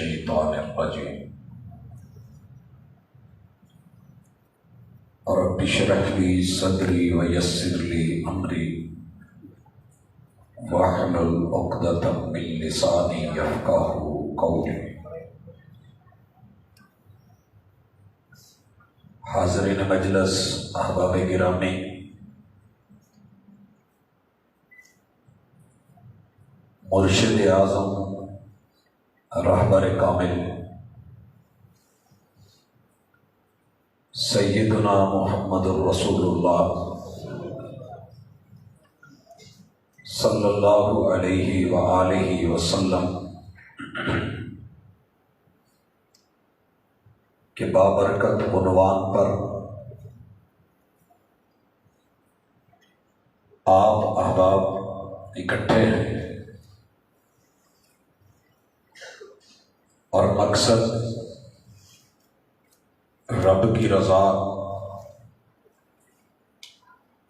الشیطان الرجیم رب اشرح لی صدری ویسر لی امری واحلل عقدۃ من لسانی یفقہوا قولی۔ حاضرین مجلس، احباب گرامی، مرشد اعظم رہبر کامل سیدنا محمد الرسول اللہ صلی اللہ علیہ وآلہ وسلم کے بابرکت عنوان پر آپ احباب اکٹھے ہیں، اور مقصد رب کی رضا،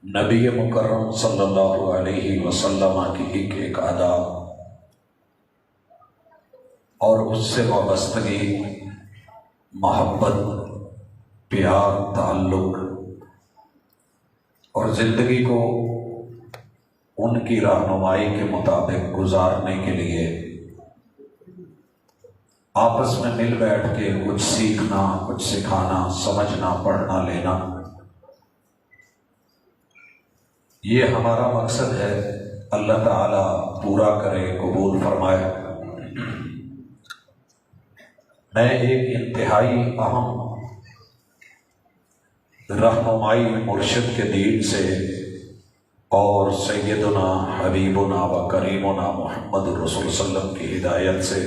نبی مکرم صلی اللہ علیہ وسلم کی ایک ایک ادا اور اس سے وابستگی، محبت، پیار، تعلق اور زندگی کو ان کی رہنمائی کے مطابق گزارنے کے لیے آپس میں مل بیٹھ کے کچھ سیکھنا، کچھ سکھانا، سمجھنا، پڑھنا، لینا، یہ ہمارا مقصد ہے۔ اللہ تعالیٰ پورا کرے، قبول فرمائے۔ میں ایک انتہائی اہم رہنمائی مرشد کے دین سے اور سیدنا حبیبنا و کریمنا محمد رسول صلی اللہ علیہ وسلم کی ہدایت سے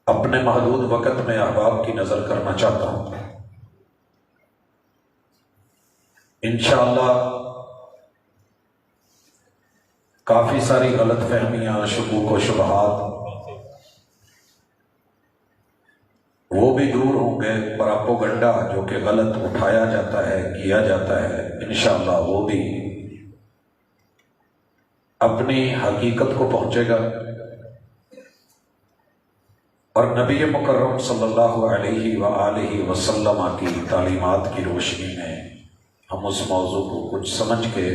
اپنے محدود وقت میں احباب کی نظر کرنا چاہتا ہوں۔ انشاءاللہ کافی ساری غلط فہمیاں، شکوک و شبہات وہ بھی دور ہوں گے، پراپوگنڈا جو کہ غلط اٹھایا جاتا ہے، کیا جاتا ہے، انشاءاللہ وہ بھی اپنی حقیقت کو پہنچے گا، اور نبی مکرم صلی اللہ علیہ وآلہ وسلم کی تعلیمات کی روشنی میں ہم اس موضوع کو کچھ سمجھ کے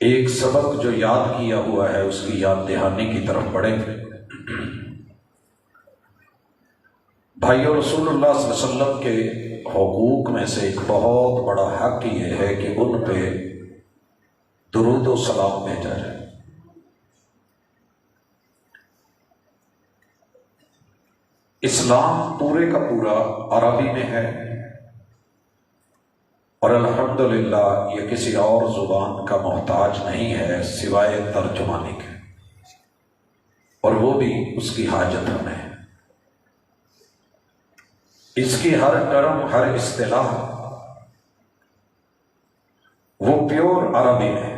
ایک سبق جو یاد کیا ہوا ہے اس کی یاد دہانی کی طرف بڑھیں گے۔ بھائیو، رسول اللہ صلی اللہ علیہ وسلم کے حقوق میں سے ایک بہت بڑا حق یہ ہے کہ ان پہ درود و سلام بھیجا جائے۔ اسلام پورے کا پورا عربی میں ہے، اور الحمدللہ یہ کسی اور زبان کا محتاج نہیں ہے سوائے ترجمانی کے، اور وہ بھی اس کی حاجت ہمیں ہے۔ اس کی ہر ٹرم، ہر اصطلاح وہ پیور عربی میں ہے۔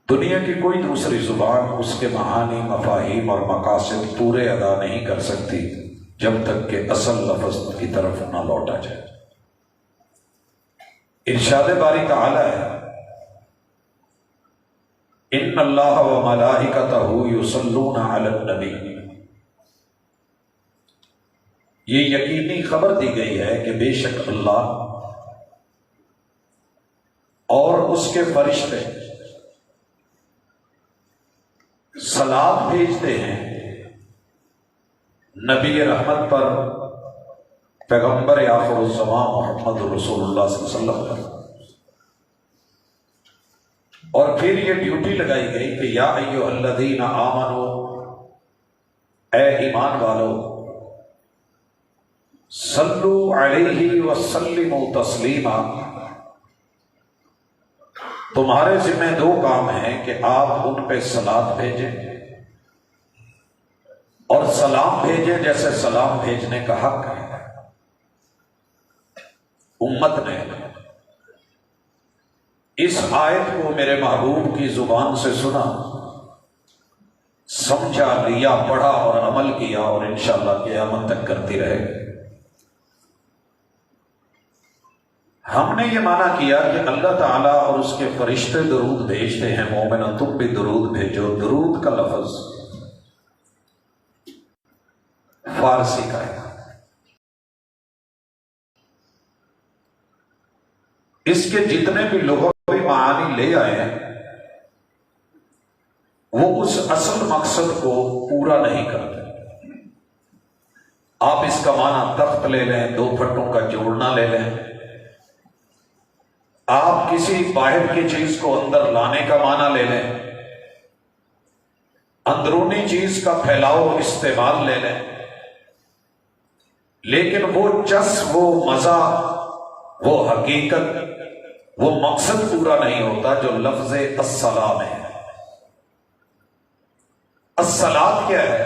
دنیا کی کوئی دوسری زبان اس کے معانی، مفاہیم اور مقاصد پورے ادا نہیں کر سکتی جب تک کہ اصل لفظ کی طرف نہ لوٹا جائے۔ ارشاد باری تعالی ہے، ان اللہ و ملائکتہ یصلون علی النبی۔ یہ یقینی خبر دی گئی ہے کہ بے شک اللہ اور اس کے فرشتے صلات بھیجتے ہیں نبی رحمت پر، پیغمبر آخر الزمان محمد رسول اللہ صلی اللہ علیہ وسلم پر۔ اور پھر یہ ڈیوٹی لگائی گئی کہ یا ایھا الذین آمنوا، اے ایمان والو، صلو علیہ وسلموا تسلیما۔ تمہارے ذمہ دو کام ہیں کہ آپ ان پہ صلات بھیجیں اور سلام بھیجیں جیسے سلام بھیجنے کا حق ہے۔ امت نے اس آیت کو میرے محبوب کی زبان سے سنا، سمجھا، لیا، پڑھا اور عمل کیا، اور انشاءاللہ قیامت تک کرتی رہے۔ ہم نے یہ معنی کیا کہ اللہ تعالیٰ اور اس کے فرشتے درود بھیجتے ہیں، مومنوں تم بھی درود بھیجو۔ درود لفظ فارسی کا ہے. اس کے جتنے بھی لغوی معانی لے آئے ہیں وہ اس اصل مقصد کو پورا نہیں کرتے. آپ اس کا معنی تخت لے لیں، دو پھٹوں کا جوڑنا لے لیں، آپ کسی باہر کی چیز کو اندر لانے کا معنی لے لیں، اندرونی چیز کا پھیلاؤ استعمال لے لیں، لیکن وہ چس، وہ مزہ، وہ حقیقت، وہ مقصد پورا نہیں ہوتا جو لفظ السلام ہے. الصلاۃ کیا ہے؟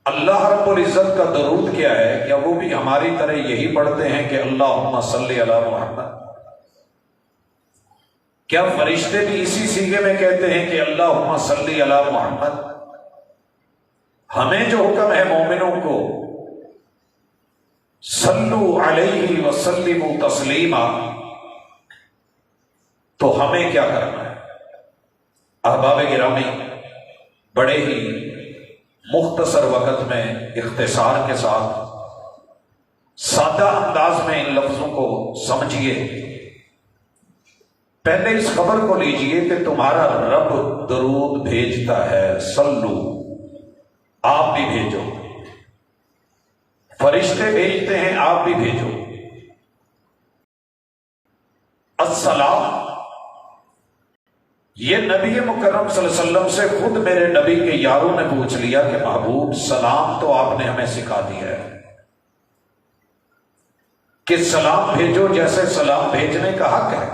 اللہ رب العزت کا درود کیا ہے؟ کیا وہ بھی ہماری طرح یہی پڑھتے ہیں کہ اللہم صلی علی محمد؟ کیا فرشتے بھی اسی صیغے میں کہتے ہیں کہ اللہم صلی علی محمد؟ ہمیں جو حکم ہے مومنوں کو صلو علیہ وسلموا تسلیما، تو ہمیں کیا کرنا ہے؟ احباب گرامی، بڑے ہی مختصر وقت میں اختصار کے ساتھ سادہ انداز میں ان لفظوں کو سمجھیے. پہلے اس خبر کو لیجئے کہ تمہارا رب درود بھیجتا ہے، صلو، آپ بھی بھیجو. فرشتے بھیجتے ہیں، آپ بھی بھیجو. السلام، یہ نبی مکرم صلی اللہ علیہ وسلم سے خود میرے نبی کے یاروں نے پوچھ لیا کہ محبوب، سلام تو آپ نے ہمیں سکھا دیا ہے کہ سلام بھیجو، جیسے سلام بھیجنے کا حق ہے،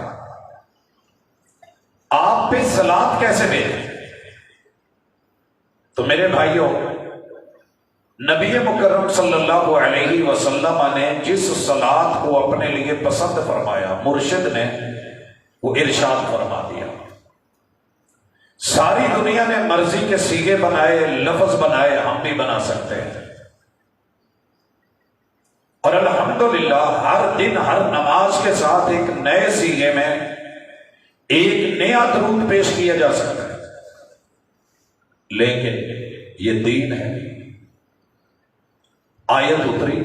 آپ پہ سلام کیسے بھیجیں؟ تو میرے بھائیوں، نبی مکرم صلی اللہ علیہ وسلم نے جس صلاۃ کو اپنے لیے پسند فرمایا، مرشد نے وہ ارشاد فرما دیا. ساری دنیا نے مرضی کے صیغے بنائے، لفظ بنائے، ہم بھی بنا سکتے ہیں. اور الحمدللہ ہر دن ہر نماز کے ساتھ ایک نئے صیغے میں ایک نیا درود پیش کیا جا سکتا ہے. لیکن یہ دین ہے. آیت اتری،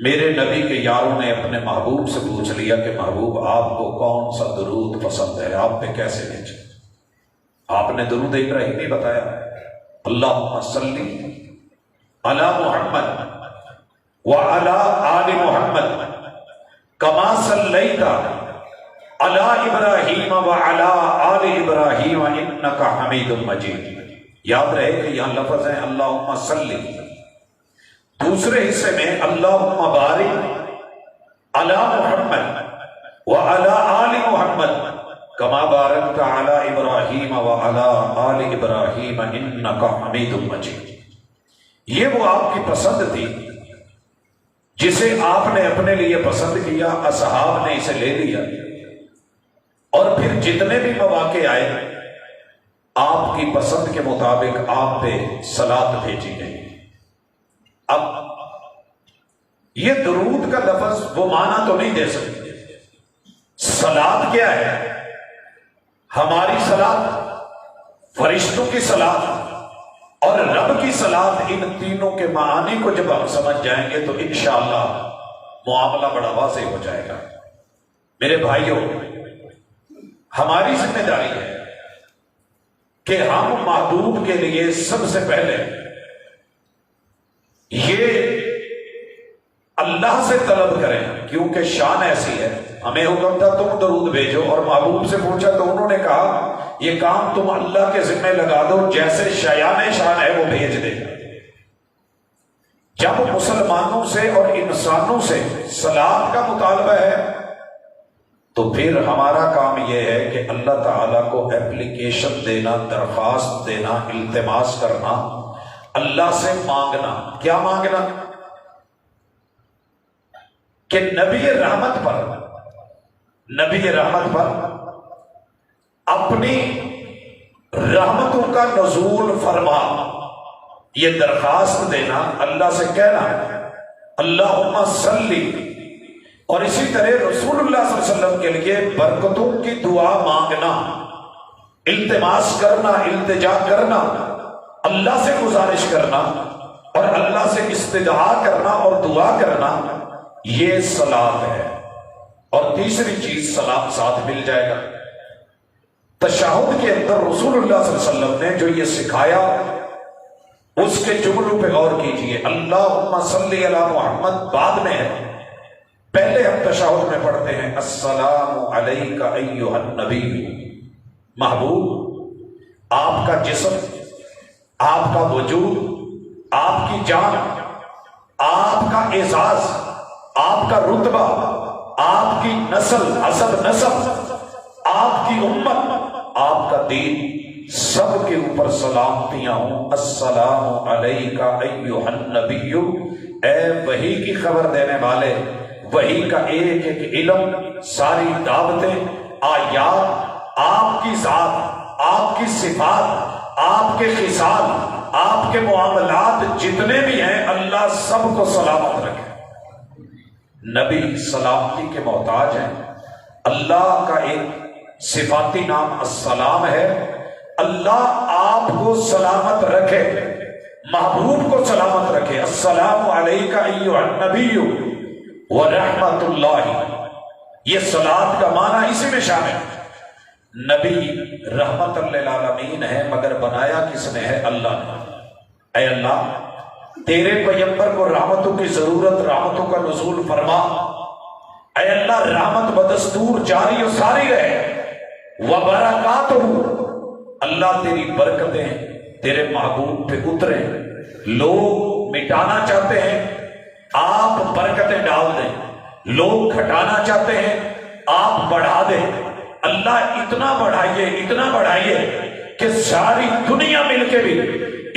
میرے نبی کے یاروں نے اپنے محبوب سے پوچھ لیا کہ محبوب، آپ کو کون سا درود پسند ہے، آپ پہ کیسے بھیجیں؟ آپ نے درود ابراہیمی بتایا، اللہم صلی علی محمد وعلی آل محمد کما صلیت علی ابراہیم وعلی آل ابراہیم انک حمید مجید. یاد رہے کہ یہاں لفظ ہے اللہم صلی. دوسرے حصے میں اللہم بارک علی محمد وعلی آل محمد کما بارکت علی ابراہیم وعلی آل ابراہیم انک حمید مجید. یہ وہ آپ کی پسند تھی جسے آپ نے اپنے لیے پسند کیا، اصحاب نے اسے لے لیا، اور پھر جتنے بھی مواقع آئے آپ کی پسند کے مطابق آپ پہ صلاۃ بھیجی گئی. اب یہ درود کا لفظ وہ معنی تو نہیں دے سکتے. صلاۃ کیا ہے؟ ہماری صلاۃ، فرشتوں کی صلاۃ اور رب کی صلاۃ، ان تینوں کے معانی کو جب ہم سمجھ جائیں گے تو انشاءاللہ معاملہ بڑا واضح ہو جائے گا. میرے بھائیوں، ہماری ذمہ داری ہے کہ ہم محبوب کے لیے سب سے پہلے یہ اللہ سے طلب کریں، کیونکہ شان ایسی ہے. ہمیں حکم تھا تم درود بھیجو، اور محبوب سے پوچھا تو انہوں نے کہا یہ کام تم اللہ کے ذمہ لگا دو، جیسے شایان شان ہے وہ بھیج دے. جب مسلمانوں سے اور انسانوں سے صلاۃ کا مطالبہ ہے تو پھر ہمارا کام یہ ہے کہ اللہ تعالیٰ کو ایپلیکیشن دینا، درخواست دینا، التماس کرنا، اللہ سے مانگنا. کیا مانگنا؟ کہ نبی رحمت پر اپنی رحمتوں کا نزول فرما. یہ درخواست دینا، اللہ سے کہنا اللہم صلی، اور اسی طرح رسول اللہ صلی اللہ علیہ وسلم کے لیے برکتوں کی دعا مانگنا التماس کرنا، التجا کرنا، اللہ سے گزارش کرنا اور اللہ سے استدعا کرنا اور دعا کرنا، یہ صلاۃ ہے۔ اور تیسری چیز سلام ساتھ مل جائے گا۔ تشہد کے اندر رسول اللہ صلی اللہ علیہ وسلم نے جو یہ سکھایا اس کے جملوں پہ غور کیجئے۔ اللہم صلی علی محمد بعد میں ہے، پہلے ہم تشہد میں پڑھتے ہیں السلام علیک ایھا النبی۔ محبوب، آپ کا جسم، آپ کا وجود، آپ کی جان، آپ کا اعزاز، آپ کا رتبہ، آپ کی نسل، حسب نسب، آپ کی امت، آپ کا دین، سب کے اوپر سلامتیاں ہوں۔ السلام علیک ایھا النبی، اے وحی کی خبر دینے والے، وحی کا ایک ایک علم، ساری دعوتیں، آیات، آپ کی ذات، آپ کی صفات، آپ کے خصال، آپ کے معاملات جتنے بھی ہیں، اللہ سب کو سلامت رکھے۔ نبی سلامتی کے محتاج ہیں۔ اللہ کا ایک صفاتی نام السلام ہے۔ اللہ آپ کو سلامت رکھے، محبوب کو سلامت رکھے۔ السلام علیک ایھا النبی ورحمۃ اللہ، یہ صلاۃ کا معنی اسی میں شامل ہے۔ نبی رحمت للعالمین ہے، مگر بنایا کس نے ہے؟ اللہ نے۔ اے اللہ، تیرے پیغمبر کو رحمتوں کی ضرورت، رحمتوں کا نزول فرما۔ اے اللہ، رحمت بدستور جاری و ساری رہے۔ وبرکاتہ، اللہ تیری برکتیں تیرے محبوب پہ اترے۔ لوگ مٹانا چاہتے ہیں، آپ برکتیں ڈال دیں۔ لوگ گھٹانا چاہتے ہیں، آپ بڑھا دیں۔ اللہ اتنا بڑھائیے، اتنا بڑھائیے کہ ساری دنیا مل کے بھی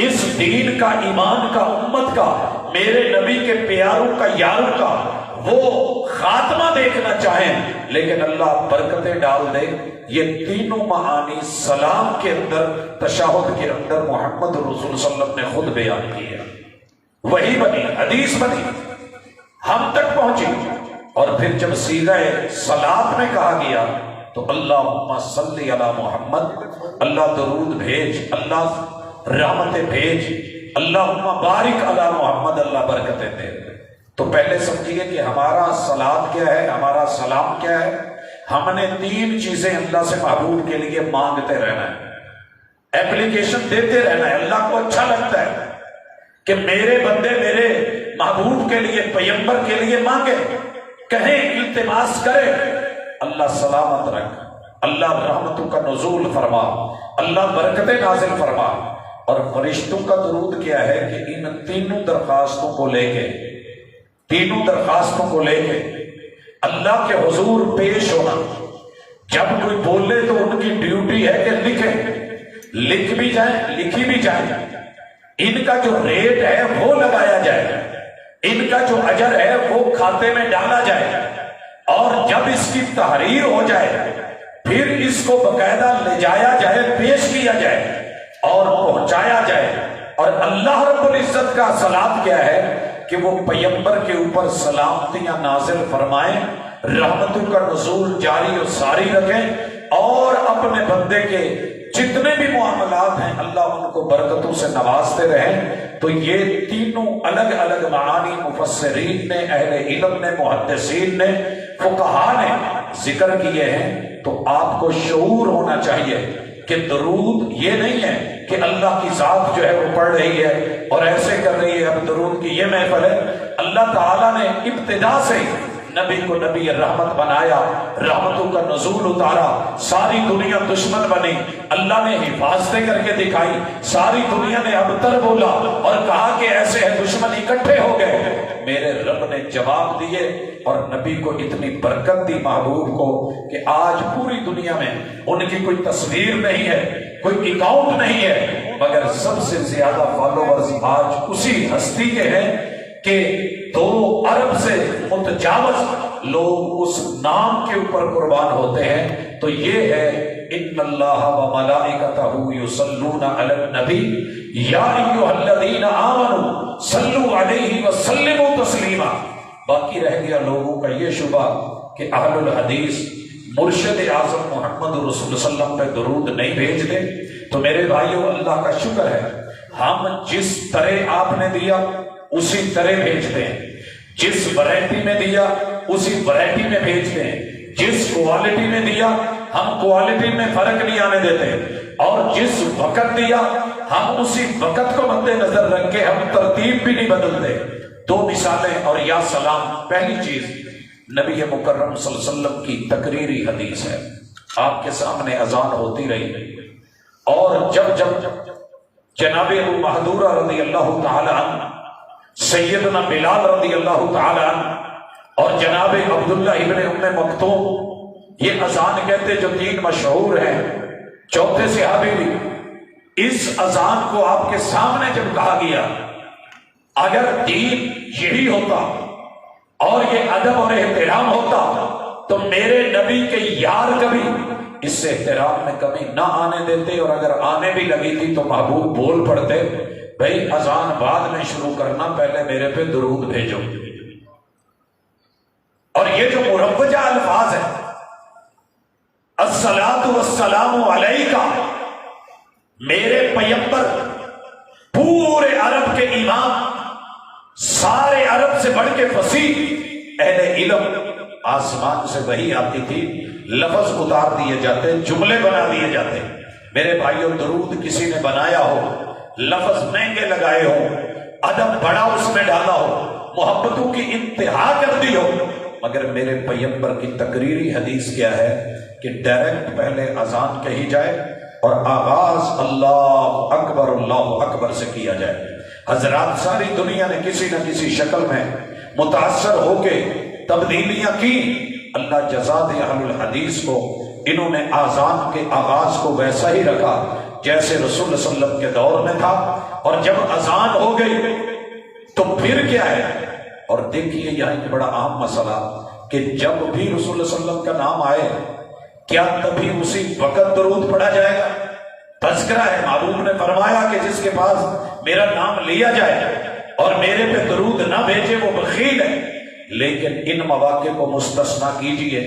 اس دین کا، ایمان کا، امت کا، میرے نبی کے پیاروں کا، یاروں کا وہ خاتمہ دیکھنا چاہیں، لیکن اللہ برکتیں ڈال دے۔ یہ تینوں معانی سلام کے اندر، تشہد کے اندر محمد رسول صلی اللہ علیہ وسلم نے خود بیان کیا۔ وہی بنی، حدیث بنی، ہم تک پہنچی۔ اور پھر جب صیغہ صلاۃ میں کہا گیا تو اللہم صلی علی محمد، اللہ درود بھیج، اللہ رحمتیں بھیج، اللہم بارک علی محمد، اللہ برکتیں دے۔ تو پہلے سمجھیے کہ ہمارا صلاۃ کیا ہے، ہمارا سلام کیا ہے۔ ہم نے تین چیزیں اللہ سے محبوب کے لیے مانگتے رہنا ہے، اپلیکیشن دیتے رہنا ہے۔ اللہ کو اچھا لگتا ہے کہ میرے بندے میرے محبوب کے لیے، پیغمبر کے لیے مانگے، کہیں، التماس کرے۔ اللہ سلامت رکھ، اللہ رحمتوں کا نزول فرما، اللہ برکتیں نازل فرما۔ اور فرشتوں کا درود کیا ہے کہ ان تینوں درخواستوں کو لے کے، تینوں درخواستوں کو لے کے اللہ کے حضور پیش ہونا۔ جب کوئی بولے تو ان کی ڈیوٹی ہے کہ لکھیں، لکھ بھی جائیں، لکھی بھی جائیں۔ ان کا جو ریٹ ہے وہ لگایا جائے، ان کا جو اجر ہے وہ کھاتے میں ڈالا جائے، اور جب اس کی تحریر ہو جائے پھر اس کو باقاعدہ لے جایا جائے، پیش کیا جائے اور پہنچایا جائے۔ اور اللہ رب العزت کا صلاۃ کیا ہے کہ وہ پیغمبر کے اوپر سلامتیاں نازل فرمائیں، رحمتوں کا نزول جاری و ساری رکھیں، اور اپنے بندے کے جتنے بھی معاملات ہیں اللہ ان کو برکتوں سے نوازتے رہیں۔ تو یہ تینوں الگ الگ معانی مفسرین نے، اہل علم نے، محدثین نے، فقہا نے ذکر کیے ہیں۔ تو آپ کو شعور ہونا چاہیے کہ درود یہ نہیں ہے کہ اللہ کی ذات جو ہے وہ پڑھ رہی ہے اور ایسے کر رہی ہے، اب درود کی یہ محفل ہے۔ اللہ تعالیٰ نے ابتدا سے نبی کو نبی رحمت بنایا، رحمتوں کا نزول اتارا، ساری دنیا دشمن بنی، اللہ نے حفاظتیں کر کے دکھائی، ساری دنیا نے ابتر بولا اور کہا کہ ایسے ہے، دشمن اکٹھے ہو گئے۔ میرے رب نے جواب دیے اور نبی کو اتنی برکت دی، محبوب کو، کہ آج پوری دنیا میں ان کی کوئی تصویر نہیں ہے، کوئی اکاؤنٹ نہیں ہے، مگر سب سے زیادہ فالوورز آج اسی ہستی کے ہیں کہ 2 ارب سے متجاوز لوگ اس نام کے اوپر قربان ہوتے ہیں۔ تو یہ ہے ان اللہ وملائکتہ یصلون علی النبی یا ایھا الذین آمنوا صلوا علیہ وسلموا تسلیما۔ باقی رہ گیا لوگوں کا یہ شبہ کہ اہل الحدیث مرشد اعظم محمد رسول وسلم پہ درود نہیں بھیجتے تو میرے بھائیوں اللہ کا شکر ہے ہم جس طرح آپ نے دیا اسی طرح بھیجتے ہیں، جس ورائٹی میں دیا اسی ورائٹی میں بھیجتے ہیں، جس کوالٹی میں دیا ہم کوالٹی میں فرق نہیں آنے دیتے، اور جس وقت دیا ہم اسی وقت کو مد نظر رکھ کے ہم ترتیب بھی نہیں بدلتے۔ دو مثالیں اور یا سلام۔ پہلی چیز نبی مکرم صلی اللہ علیہ وسلم کی تقریری حدیث ہے، آپ کے سامنے اذان ہوتی رہی اور جب جناب ابو محذورہ رضی اللہ تعالی عنہ، سیدنا بلال رضی اللہ تعالی عنہ اور جناب عبداللہ ابن ام مکتوم، یہ اذان کہتے جو تین مشہور ہیں، چوتھے صحابی بھی، اس اذان کو آپ کے سامنے جب کہا گیا، اگر دین یہی ہوتا اور یہ ادب اور احترام ہوتا تو میرے نبی کے یار کبھی اس سے احترام میں کمی نہ آنے دیتے، اور اگر آنے بھی لگی تھی تو محبوب بول پڑتے بھئی اذان بعد میں شروع کرنا، پہلے میرے پہ درود بھیجو۔ اور یہ جو مروجہ الفاظ ہیں، الصلاۃ والسلام علیکہ، میرے پیغمبر، پورے عرب کے امام، سارے عرب سے بڑھ کے فصیح اہل علم، آسمان سے وحی آتی تھی، لفظ اتار دیے جاتے، جملے بنا دیے جاتے۔ میرے بھائیوں درود کسی نے بنایا ہو، لفظ مہنگے لگائے ہو، ادب بڑا اس میں ڈالا ہو، محبتوں کی انتہا کر دی ہو، مگر میرے پیغمبر کی تقریری حدیث کیا ہے کہ ڈائریکٹ پہلے اذان کہی جائے اور آغاز اللہ اکبر سے کیا جائے۔ حضرات ساری دنیا نے کسی نہ کسی شکل میں متاثر ہو کے تبدیلیاں کی، اللہ جزا دے اہل الحدیث کو، انہوں نے اذان کے آغاز کو ویسا ہی رکھا جیسے رسول اللہ صلی اللہ علیہ وسلم کے دور میں تھا، اور جب اذان ہو گئی تو پھر کیا ہے۔ اور دیکھیے یہاں ایک بڑا اہم مسئلہ کہ جب بھی رسول اللہ صلی اللہ علیہ وسلم کا نام آئے کیا تبھی اسی وقت درود پڑھا جائے گا؟ تذکرہ ہے، محبوب نے فرمایا کہ جس کے پاس میرا نام لیا جائے اور میرے پہ درود نہ بھیجے وہ بخیل ہے۔ لیکن ان مواقع کو مستثنا کیجئے،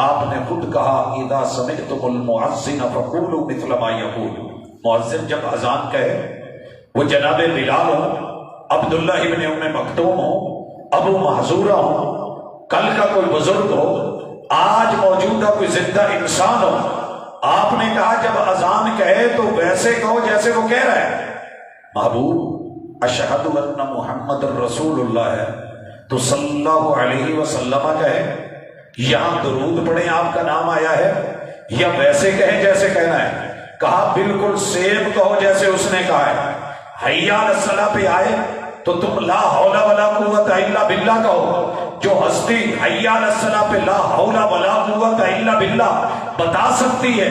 آپ نے خود کہا اذا سمعتم المؤذن فقولوا مثل ما يقول، مؤذن جب اذان کہے، وہ جناب بلال ہو، عبداللہ ابن ام مکتوم ہو، ابو محذورہ ہو، کل کا کوئی بزرگ ہو، آج موجودہ کوئی زندہ انسان ہو، آپ نے کہا جب اذان کہے تو ویسے کہو جیسے وہ کہہ رہا ہے۔ محبوب اشہد ان محمد رسول اللہ ہے تو صلی اللہ علیہ وسلم کہے، یہاں درود پڑھیں آپ کا نام آیا ہے، یا ویسے کہیں جیسے کہنا ہے؟ کہا بالکل سیم کہو جیسے اس نے کہا ہے۔ حیا علی الصلاۃ پہ آئے تو تم لا حول ولا قوت الا باللہ کہو۔ جو ہستی حیا علی الصلاۃ پہ لا حول ولا قوت الا باللہ بتا سکتی ہے،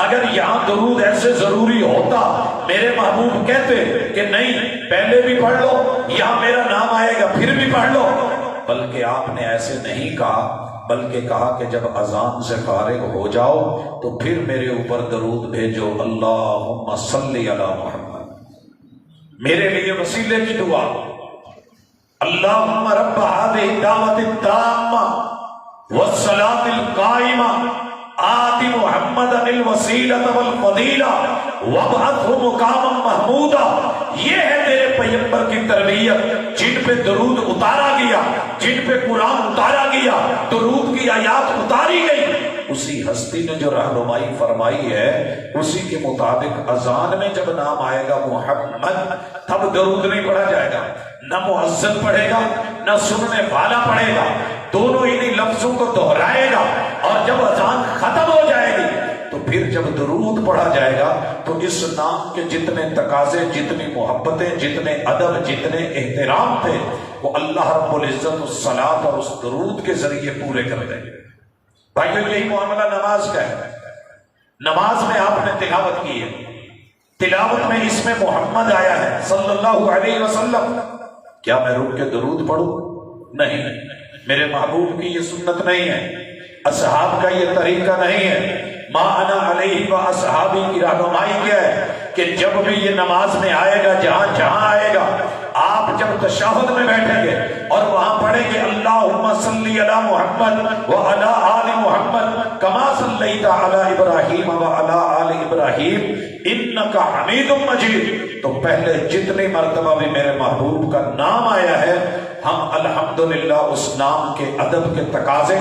اگر یہاں درود ایسے ضروری ہوتا میرے محبوب کہتے کہ نہیں پہلے بھی پڑھ لو، یہاں میرا نام آئے گا پھر بھی پڑھ لو، بلکہ آپ نے ایسے نہیں کہا، بلکہ کہا کہ جب اذان سے فارغ ہو جاؤ تو پھر میرے اوپر درود بھیجو، اللہم صلی علی محمد، میرے لیے وسیلے کی دعا، اللہم رب هذه الدعوة التامة والصلاة القائمة آت محمدا الوسیلة والفضیلة وابعثه مقاما محمودا۔ یہ ہے میرے پیغمبر کی تربیت، جن پہ درود اتارا گیا، جن پہ قرآن اتارا گیا، درود کی آیات اتاری گئی، اسی ہستی نے جو رہنمائی فرمائی ہے اسی کے مطابق اذان میں جب نام آئے گا محمد تب درود نہیں پڑھا جائے گا، نہ مؤذن پڑھے گا نہ سننے والا پڑھے گا، دونوں انہی لفظوں کو دہرائے گا، اور جب اذان ختم ہو جائے گی تو پھر جب درود پڑھا جائے گا تو اس نام کے جتنے تقاضے، جتنی محبتیں، جتنے ادب، جتنے احترام تھے وہ اللہ رب العزت اس صلاۃ اور اس درود کے ذریعے پورے کر دیں گے۔ بھائیو یہی معاملہ نماز کا ہے۔ نماز میں آپ نے تلاوت کی ہے، تلاوت میں اس میں محمد آیا ہے صلی اللہ علیہ وسلم، کیا میں رک کے درود پڑھوں؟ نہیں، میرے محبوب کی یہ سنت نہیں ہے، اصحاب کا یہ طریقہ نہیں ہے۔ ما انا علیہ و اصحابی کی رہنمائی کیا ہے کہ جب بھی یہ نماز میں آئے گا، جہاں جہاں آئے گا آپ جب تشہد میں بیٹھیں گے اور وہاں پڑھیں گے اللہم صلی علی محمد وعلی آل محمد کما صلیت علی ابراہیم وعلی آل ابراہیم انک حمید مجید، تو پہلے جتنی مرتبہ بھی میرے محبوب کا نام آیا ہے ہم الحمدللہ اس نام کے ادب کے تقاضے،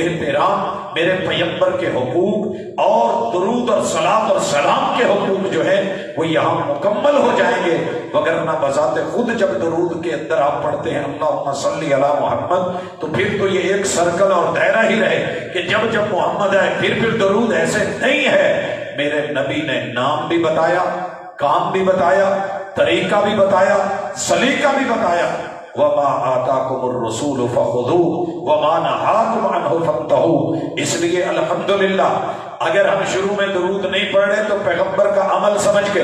احترام، میرے پیغمبر کے حقوق اور درود اور صلاۃ اور سلام کے حقوق جو ہے وہ یہاں مکمل ہو جائیں گے، وگرنہ بذات خود جب درود کے اندر آپ پڑھتے ہیں اللہم صلی علی محمد تو پھر تو یہ ایک سرکل اور دائرہ ہی رہے کہ جب جب محمد آئے پھر درود، ایسے نہیں ہے۔ میرے نبی نے نام بھی بتایا، کام بھی بتایا، طریقہ بھی بتایا، سلیقہ بھی بتایا۔ وَمَا آتَاكُمُ الرَّسُولُ فَخُذُوهُ وَمَا نَهَاكُمْ عَنْهُ فَانْتَهُوا۔ اس لیے الحمدللہ اگر ہم شروع میں درود نہیں پڑھ رہے تو پیغمبر کا عمل سمجھ کے،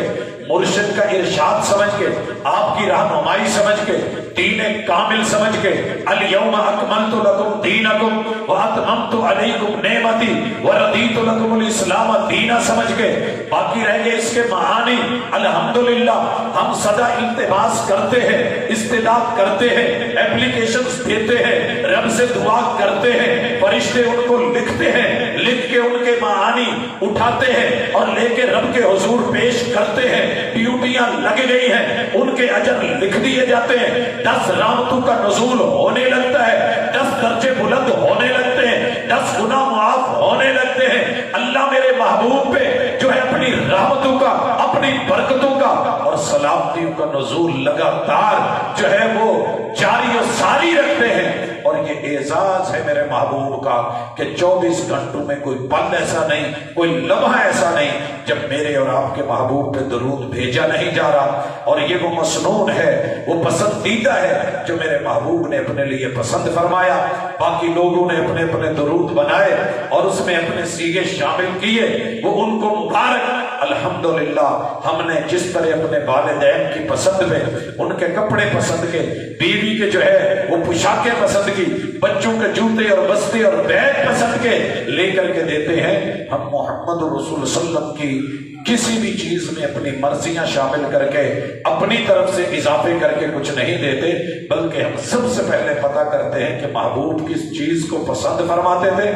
مرشد کا ارشاد سمجھ کے، آپ کی رہنمائی سمجھ کے، دین کامل سمجھ کے، الیوم اکملت لکم دینکم واتممت علیکم نعمتی ورضیت لکم الاسلام دینا سمجھ کے، باقی رہ گئے اس کے معانی۔ الحمدللہ ہم سدا التباس کرتے ہیں، استدعاء کرتے ہیں، اپلیکیشنز دیتے ہیں، رب سے دعا کرتے ہیں، فرشتے ان کو لکھتے ہیں، لکھ کے ان کے معانی اٹھاتے ہیں اور لے کے رب کے حضور پیش کرتے ہیں، ڈیوٹیاں لگ گئی ہیں، ان کے اجر لکھ دیے جاتے ہیں، 10 رحمتوں کا نزول ہونے لگتا ہے، 10 درجے بلند ہونے لگتے ہیں، 10 گناہ معاف ہونے لگتے ہیں۔ اللہ میرے محبوب پہ جو ہے اپنی رحمتوں کا، اپنی برکتوں کا اور سلامتیوں کا نزول لگاتار جو ہے وہ جاری و ساری رکھتے ہیں۔ اور یہ اعزاز ہے میرے محبوب کا کہ 24 گھنٹوں میں کوئی پل ایسا نہیں، کوئی لمحہ ایسا نہیں جب میرے اور آپ کے محبوب پہ درود بھیجا نہیں جا رہا۔ اور یہ وہ مسنون ہے، وہ پسندیدہ ہے جو میرے محبوب نے اپنے لیے پسند فرمایا۔ باقی لوگوں نے اپنے اپنے درود بنائے اور اس میں اپنے سیغے شامل کیے، وہ ان کو مبارک۔ الحمدللہ ہم نے جس طرح اپنے والدین کی پسند پہ، ان کے کپڑے پسند کے، بیوی کے جو ہے وہ پوشاکیں پسند کی، بچوں کے جوتے اور بستے اور بیگ پسند کے لے کر کے دیتے ہیں۔ ہم محمد رسول صلی اللہ علیہ وسلم کی کسی بھی چیز میں اپنی مرضیاں شامل کر کے اپنی طرف سے اضافے کر کے کچھ نہیں دیتے، بلکہ ہم سب سے پہلے پتہ کرتے ہیں کہ محبوب کس چیز کو پسند فرماتے تھے،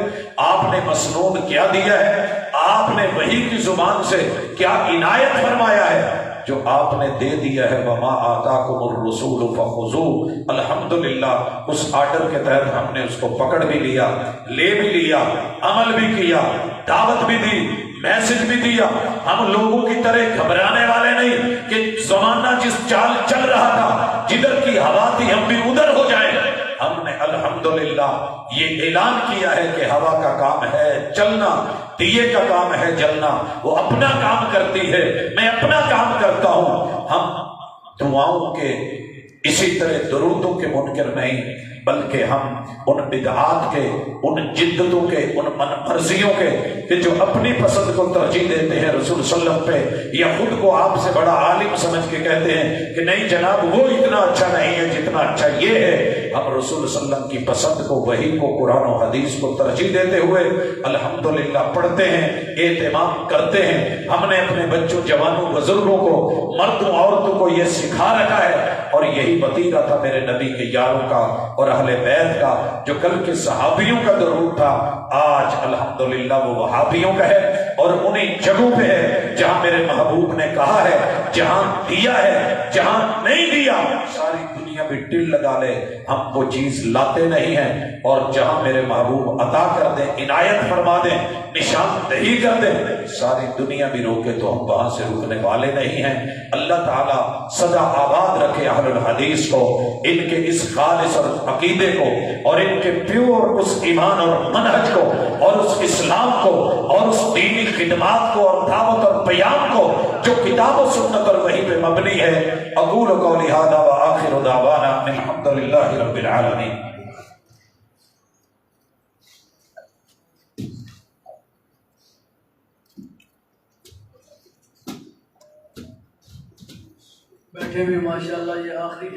آپ نے مسنون کیا دیا ہے، آپ نے وحی کی زبان سے کیا عنایت فرمایا ہے جو آپ نے دے دیا ہے۔ وَمَا آتَاكُمُ الرَّسُولُ فَخُذُوهُ۔ الحمدللہ اس آرڈر کے تحت ہم نے اس کو پکڑ بھی لیا، لے بھی لیا، عمل بھی کیا، دعوت بھی دی، میسج بھی دیا۔ ہم لوگوں کی طرح گھبرانے والے نہیں کہ زمانہ جس چال چل رہا تھا، جدھر کی ہوا تھی ہم بھی ادھر ہو جائیں۔ ہم نے الحمدللہ یہ اعلان کیا ہے کہ ہوا کا کام ہے چلنا، دیے کا کام ہے جلنا، وہ اپنا کام کرتی ہے، میں اپنا کام کرتا ہوں۔ ہم دعاؤں کے اسی طرح درودوں کے منکر نہیں، بلکہ ہم ان بدعات کے، ان جدتوں کے، ان من مرضیوں کے کہ جو اپنی پسند کو ترجیح دیتے ہیں رسول صلی اللہ علیہ وسلم پہ، یا خود کو آپ سے بڑا عالم سمجھ کے کہتے ہیں کہ نہیں جناب وہ اتنا اچھا نہیں ہے جتنا اچھا یہ ہے۔ ہم رسول صلی اللہ علیہ وسلم کی پسند کو، وحی کو، قرآن و حدیث کو ترجیح دیتے ہوئے الحمدللہ پڑھتے ہیں، اہتمام کرتے ہیں۔ ہم نے اپنے بچوں، جوانوں، بزرگوں کو، مردوں، عورتوں کو یہ سکھا رکھا ہے، اور یہی وتیرہ تھا میرے نبی کے یاروں کا اور اہل بیت کا، جو کل کے صحابیوں کا درود تھا، آج الحمدللہ وہ وہابیوں کا ہے، اور انہیں جگہوں پہ ہے جہاں میرے محبوب نے کہا ہے جہاں دیا ہے، جہاں نہیں دیا ساری دنیا بھی ٹل لگا لے، ہم وہ چیز لاتے نہیں ہیں، اور جہاں میرے محبوب عطا کر دیں، عنایت فرما دیں، نشاندہی کر دیں، ساری دنیا بھی روکے تو ہم وہاں سے رکنے والے نہیں ہیں۔ اللہ تعالیٰ سدا آباد رکھے اہل الحدیث کو، ان کے اس خالص اور عقیدے کو، اور ان کے پیور اس ایمان اور منہج کو، اور اس اسلام کو، اور اس دینی خدمات کو، اور دعوت اور پیام کو جو کتاب و سنت اور وحی پہ مبنی ہے۔ اقول قولی ھذا وآخر دعوانا الحمد للہ رب العالمین۔ بیٹھے بھی ماشاءاللہ یہ آخری